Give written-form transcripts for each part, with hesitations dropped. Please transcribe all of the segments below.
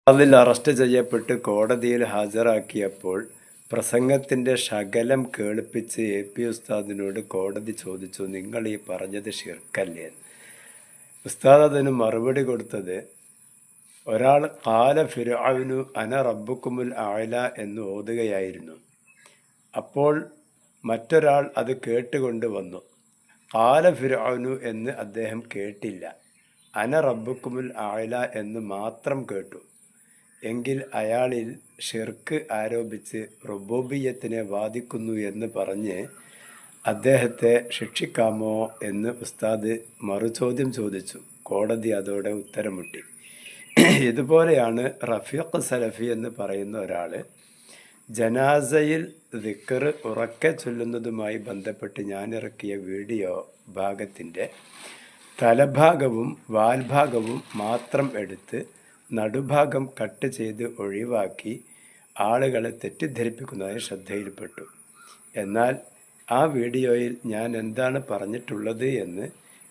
അതിൽ അറസ്റ്റ് ചെയ്യപ്പെട്ട് കോടതിയിൽ ഹാജരാക്കിയപ്പോൾ പ്രസംഗത്തിൻ്റെ ശകലം കേൾപ്പിച്ച് എ.പി. ഉസ്താദിനോട് കോടതി ചോദിച്ചു, നിങ്ങൾ ഈ പറഞ്ഞത് ഷിർക്കല്ലേ? ഉസ്താദ് അതിന് മറുപടി കൊടുത്തത്, ഒരാൾ ഖാല ഫിർഔനു അന റബ്ബുക്കുമുൽ അഅല എന്ന് ഓതുകയായിരുന്നു. അപ്പോൾ മറ്റൊരാൾ അത് കേട്ടുകൊണ്ട് വന്നു. ഖാല ഫിർഔനു എന്ന് അദ്ദേഹം കേട്ടില്ല, അന റബ്ബുക്കുമുൽ അഅല എന്ന് മാത്രം കേട്ടു. എങ്കിൽ അയാളിൽ ഷിർക്ക് ആരോപിച്ച് റുബൂബിയ്യത്തിനെ വാദിക്കുന്നു എന്ന് പറഞ്ഞ് അദ്ദേഹത്തെ ശിക്ഷിക്കാമോ എന്ന് ഉസ്താദ് മറുചോദ്യം ചോദിച്ചു. കോടതി അതോടെ ഉത്തരം മുട്ടി. ഇതുപോലെയാണ് റഫീഖ് സലഫി എന്ന് പറയുന്ന ഒരാൾ ജനാസയിൽ ദിക്ർ ഉറക്കെ ചൊല്ലുന്നതുമായി ബന്ധപ്പെട്ട് ഞാനിറക്കിയ വീഡിയോ ഭാഗത്തിൻ്റെ തലഭാഗവും വാൽഭാഗവും മാത്രം എടുത്ത് നടുഭാഗം കട്ട് ചെയ്ത് ഒഴിവാക്കി ആളുകളെ തെറ്റിദ്ധരിപ്പിക്കുന്നതായി ശ്രദ്ധയിൽപ്പെട്ടു. എന്നാൽ ആ വീഡിയോയിൽ ഞാൻ എന്താണ് പറഞ്ഞിട്ടുള്ളത് എന്ന്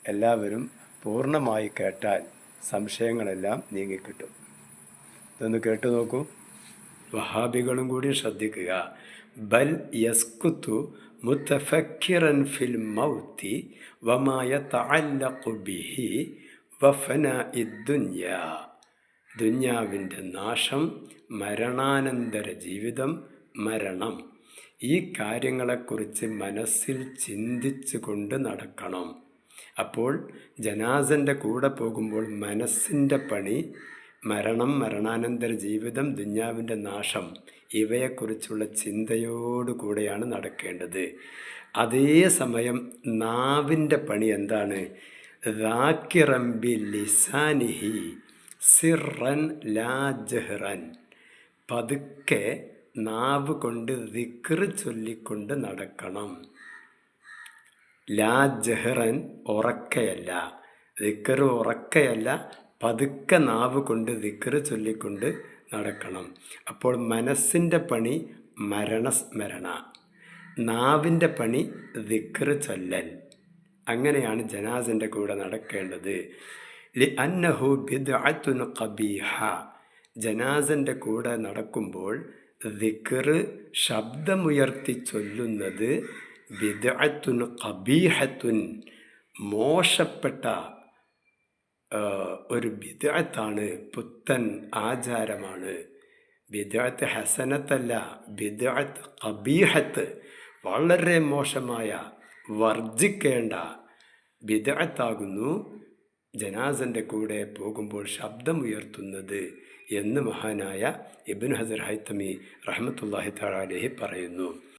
എല്ലാവരും പൂർണ്ണമായി കേട്ടാൽ സംശയങ്ങളെല്ലാം നീങ്ങിക്കിട്ടും. ഇതൊന്ന് കേട്ടു നോക്കൂ. വഹാബികളും കൂടി ശ്രദ്ധിക്കുക. ബൽ യസ്കുതു മുതഫക്കിറൻ ഫിൽ മൗതി വമാ യതഅല്ലഖു ബിഹി വഫനാഇ ദുനിയ. ദുന്യാവിൻ്റെ നാശം, മരണാനന്തര ജീവിതം, മരണം, ഈ കാര്യങ്ങളെക്കുറിച്ച് മനസ്സിൽ ചിന്തിച്ചു കൊണ്ട് നടക്കണം. അപ്പോൾ ജനാസൻ്റെ കൂടെ പോകുമ്പോൾ മനസ്സിൻ്റെ പണി മരണം, മരണാനന്തര ജീവിതം, ദുന്യാവിൻ്റെ നാശം, ഇവയെക്കുറിച്ചുള്ള ചിന്തയോടുകൂടെയാണ് നടക്കേണ്ടത്. അതേസമയം നാവിൻ്റെ പണി എന്താണ്? ദാക്കിറൻ ബി ലിസാനിഹി സിറൻ ലാ ജഹ്റൻ. പതുക്കെ നാവ് കൊണ്ട് ദിക്ർ ചൊല്ലിക്കൊണ്ട് നടക്കണം. ലാ ജഹ്റൻ, ഉറക്കയല്ല. ദിക്ർ ഉറക്കയല്ല, പതുക്കെ നാവ് കൊണ്ട് ദിക്ർ ചൊല്ലിക്കൊണ്ട് നടക്കണം. അപ്പോൾ മനസ്സിൻ്റെ പണി മരണസ്മരണ, നാവിൻ്റെ പണി ദിക്ർ ചൊല്ലൽ. അങ്ങനെയാണ് ജനാസൻ്റെ കൂടെ നടക്കേണ്ടത്. ലിഅന്നഹു ബിദ്അത്തുൻ ഖബീഹ. ജനാസൻ്റെ കൂടെ നടക്കുമ്പോൾ ദിക്ർ ശബ്ദമുയർത്തി ചൊല്ലുന്നത് ബിദ്അത്തുൻ ഖബീഹത്തുൻ, മോശപ്പെട്ട ഒരു ബിദ്അത്താണ്, പുത്തൻ ആചാരമാണ്. ബിദ്അത്ത് ഹസനത്തല്ല, ബിദ്അത്ത് ഖബീഹത്ത്, വളരെ മോശമായ, വർജിക്കേണ്ട ബിദ്അത്താകുന്നു ജനാസൻ്റെ കൂടെ പോകുമ്പോൾ ശബ്ദമുയർത്തുന്നത് എന്ന് മഹാനായ ഇബ്നു ഹജർ ഹൈതമി റഹ്മത്തുള്ളാഹി തആല അലൈഹി പറയുന്നു.